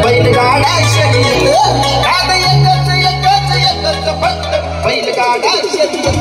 बैलगाडा शर्यत आज एकच फक्त बैलगाडा शर्यत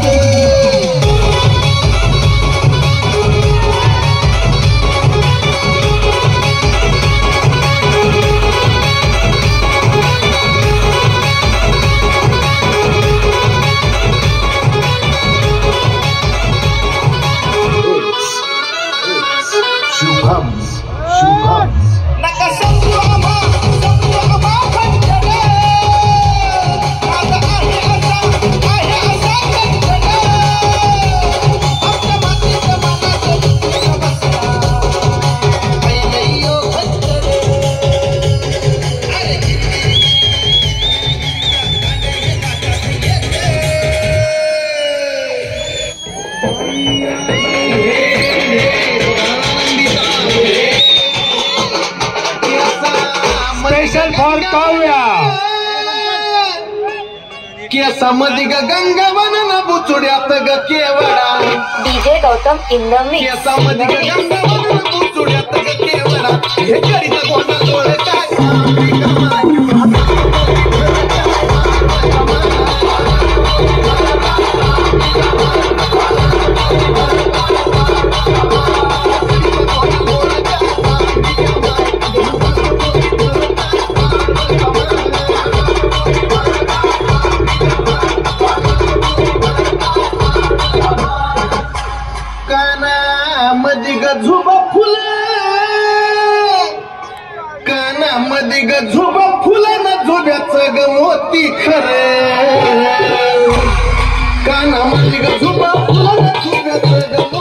स्पेशल फॉर काव्या केसामध्ये गंगावन न बुचुड्यात ग केवडा DJ Gautam in the mix केसामध्ये गंगावन न बुचुड्यात ग केवडा हे करीत गोंडा गोळ कानामध्ये ग झुबा फुलं कानामध्ये ग झुबा फुलं न झुब्याचं ग मोती खरं कानामध्ये ग झुबा फुलं न झुब्याचं ग